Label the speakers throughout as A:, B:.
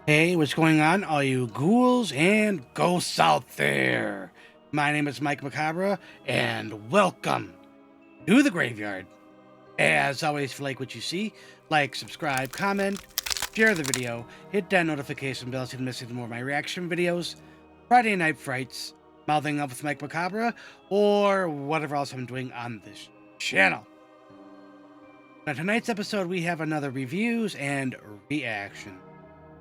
A: Hey, what's going on, all you ghouls and ghosts out there? My name is Mike Macabre, and welcome to the graveyard. As always, if you like what you see, like, subscribe, comment, share the video, hit that notification bell so you don't miss any more of my reaction videos, Friday Night Frights, Mouthing Up with Mike Macabre, or whatever else I'm doing on this channel. Now, tonight's episode, we have another reviews and reaction.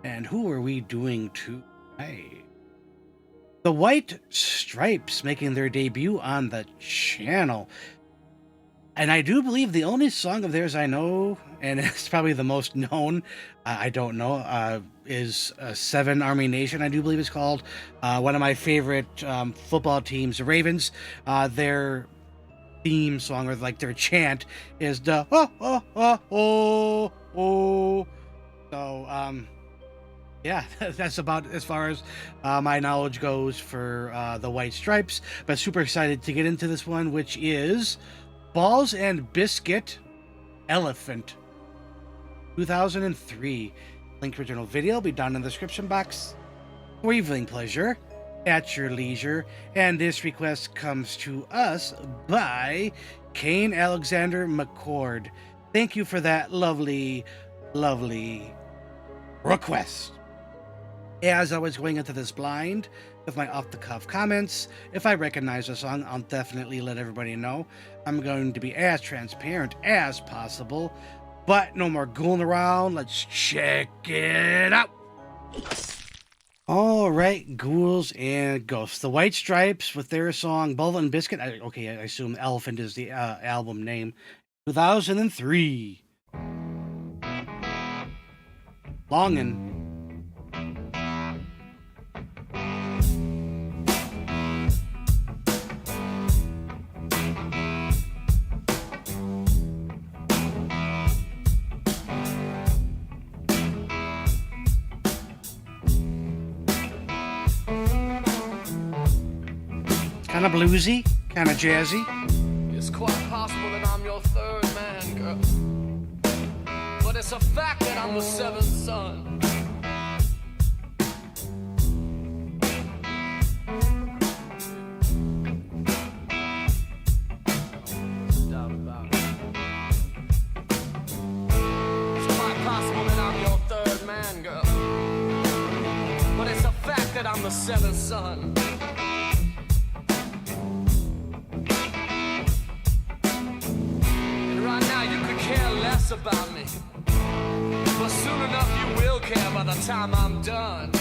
A: And who are we doing tonight? The White Stripes making their debut on the channel. And I do believe the only song of theirs I know, and it's probably the most known, I don't know, is Seven Army Nation, I do believe it's called. One of my favorite football teams, the Ravens, their theme song, or like their chant, is the oh. So, yeah, that's about as far as my knowledge goes for the White Stripes, but super excited to get into this one, which is Balls and Biscuit Elephant 2003. Link to original video will be down in the description box for your viewing pleasure at your leisure. And this request comes to us by Kane Alexander McCord. Thank you for that lovely request. As I was going into this blind with my off-the-cuff comments, if I recognize a song, I'll definitely let everybody know. I'm going to be as transparent as possible, but no more ghouling around. Let's check it out. All right, ghouls and ghosts. The White Stripes with their song Ball and Biscuit. I assume Elephant is the album name. 2003. Longin'. Kind of bluesy, kind of jazzy.
B: It's quite possible that I'm your third man, girl, but it's a fact that I'm the seventh son. Doubt about it. It's quite possible that I'm your third man, girl, but it's a fact that I'm the seventh son. About me, but soon enough you will care by the time I'm done.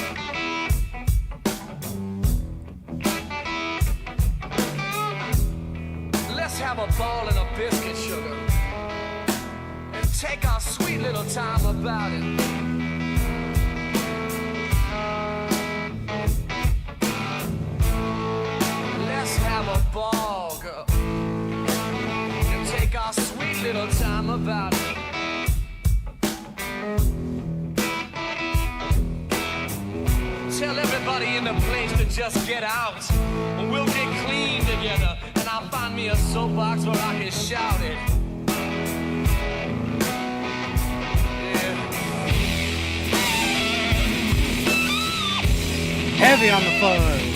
B: Let's have a ball and a biscuit, sugar, and take our sweet little time about it. Let's have a ball, girl, and take our sweet little time about it. Tell everybody in the place to just get out, and we'll get clean together, and I'll find me a soapbox where I can shout it. Yeah.
A: Heavy on the fuzz.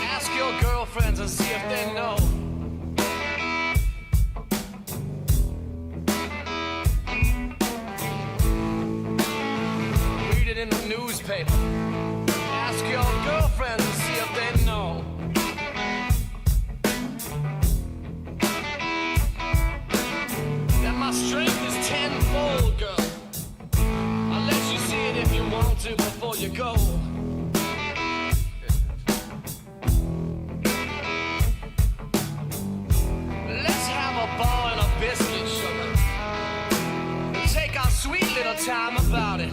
B: Ask your girlfriends and see if they know. Read it in the newspaper. Ask your girlfriends and see if they know. That my strength is tenfold, girl. time about it.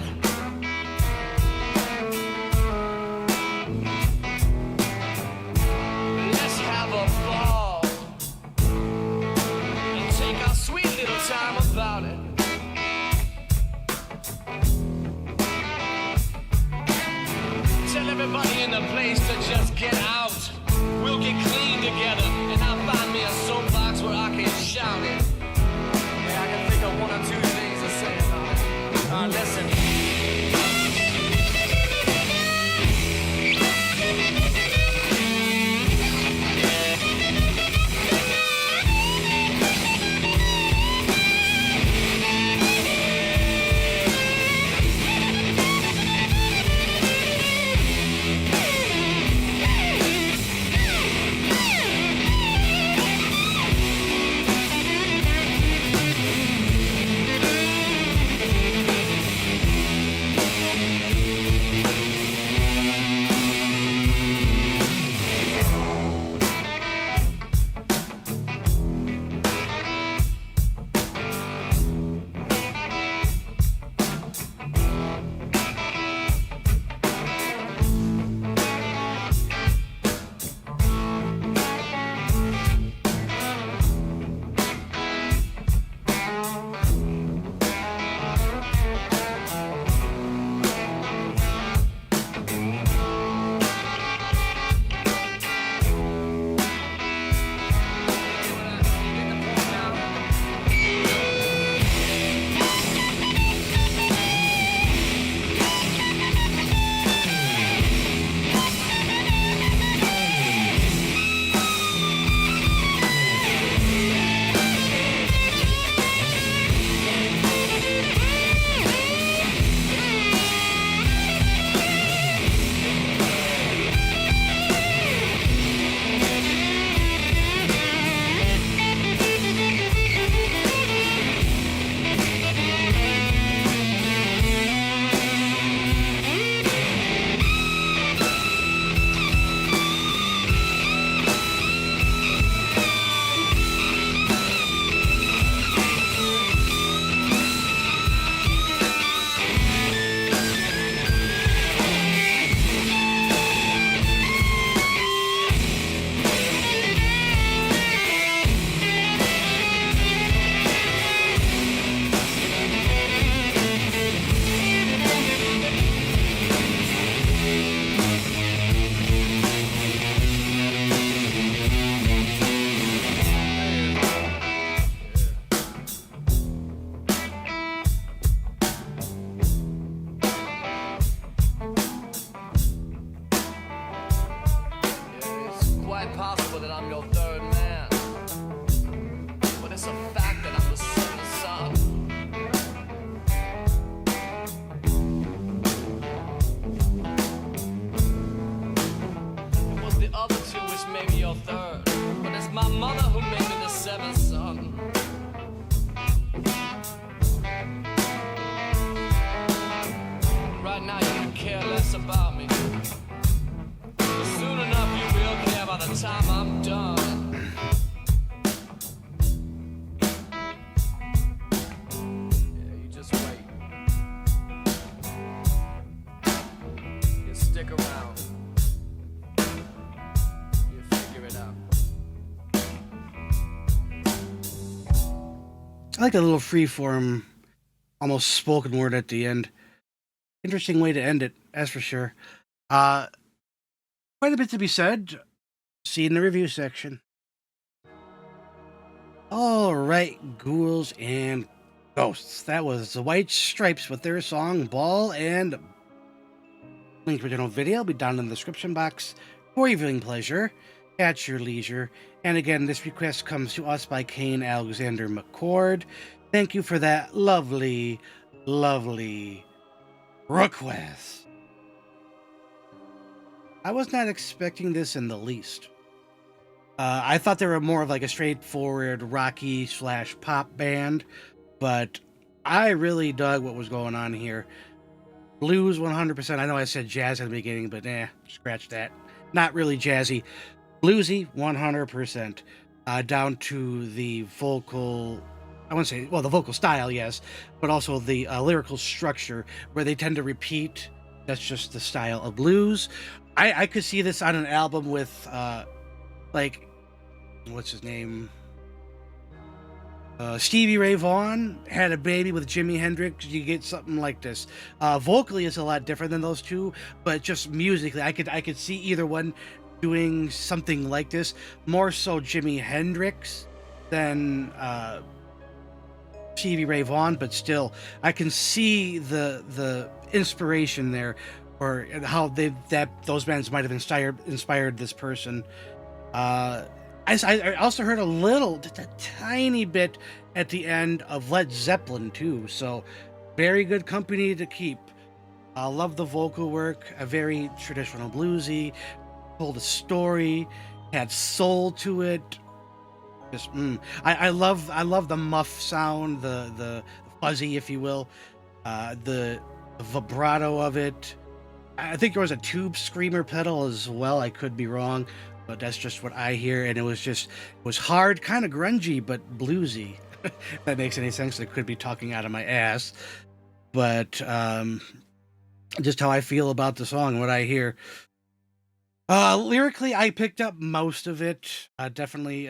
B: Let's have a ball and take our sweet little time about it. Tell everybody in the place to just get out. We'll get clean together, and I'll find me a soapbox where I can shout it. Yeah, I can think of one or two things to say about it. Listen. Possible that I'm your third man, but it's a fact that I'm the seventh son. It was the other two which made me your third, but it's my mother who made me the seventh son. Right now you can care less about me. Soon enough you will care by the time I'm done. Yeah, you just wait. You stick around. You figure it out.
A: I like a little freeform, almost spoken word at the end. Interesting way to end it, that's for sure. Quite a bit to be said. See in the review section. All right, ghouls and ghosts. That was the White Stripes with their song Ball and link to original video will be down in the description box for your viewing pleasure at your leisure. And again, this request comes to us by Kane Alexander McCord. Thank you for that lovely, lovely request. I was not expecting this in the least. I thought they were more of like a straightforward rocky / pop band, but I really dug what was going on here. Blues 100%. I know I said jazz at the beginning, but scratch that. Not really jazzy. Bluesy 100%. Down to the vocal I wouldn't say, well, the vocal style, yes, but also the lyrical structure where they tend to repeat. That's just the style of blues. I could see this on an album with, like, what's his name? Stevie Ray Vaughan had a baby with Jimi Hendrix. You get something like this. Vocally, it's a lot different than those two, but just musically, I could see either one doing something like this. More so Jimi Hendrix than Stevie Ray Vaughan, but still, I can see the inspiration there, or how those bands might have inspired this person. I also heard just a tiny bit at the end of Led Zeppelin too. So very good company to keep. I love the vocal work, a very traditional bluesy, told a story, had soul to it. Just I love the muff sound, the fuzzy, if you will, the vibrato of it. I think there was a tube screamer pedal as well. I could be wrong, but that's just what I hear. And it was hard, kind of grungy, but bluesy. If that makes any sense. I could be talking out of my ass, but just how I feel about the song, what I hear. Lyrically, I picked up most of it. Definitely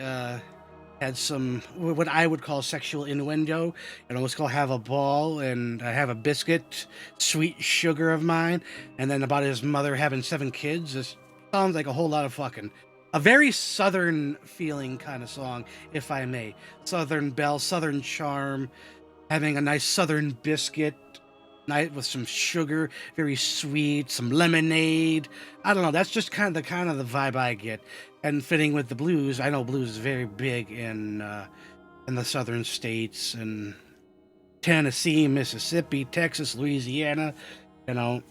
A: had some what I would call sexual innuendo, and almost call "Have a Ball" and "Have a Biscuit," "Sweet Sugar of Mine," and then about his mother having 7 kids. This sounds like a whole lot of fucking. A very southern feeling kind of song, if I may. Southern belle, southern charm, having a nice southern biscuit, night with some sugar, very sweet, some lemonade. I don't know. That's just kind of the vibe I get, and fitting with the blues. I know blues is very big in the southern states, and Tennessee, Mississippi, Texas, Louisiana. You know,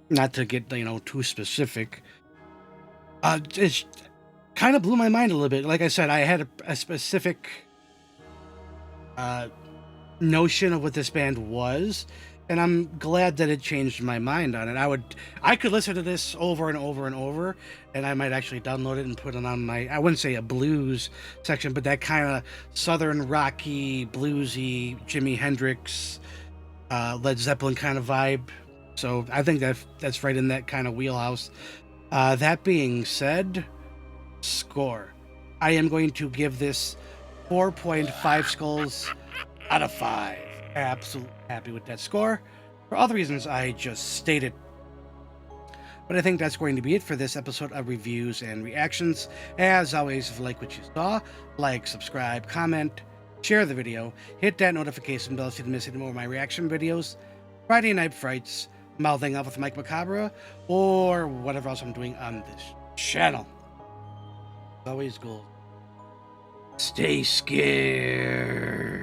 A: not to get too specific. It's kind of blew my mind a little bit. Like I said, I had a specific notion of what this band was, and I'm glad that it changed my mind on it. I could listen to this over and over and over, and I might actually download it and put it on my, I wouldn't say a blues section, but that kind of southern rocky, bluesy, Jimi Hendrix, Led Zeppelin kind of vibe. So I think that's right in that kind of wheelhouse. That being said, score. I am going to give this 4.5 skulls out of 5. Absolutely happy with that score for all the reasons I just stated. But I think that's going to be it for this episode of Reviews and Reactions. As always, if you like what you saw, like, subscribe, comment, share the video, hit that notification bell so you don't miss any more of my reaction videos, Friday Night Frights, Mouthing Up with Mike Macabre, or whatever else I'm doing on this channel. As always, ghouls, stay scared.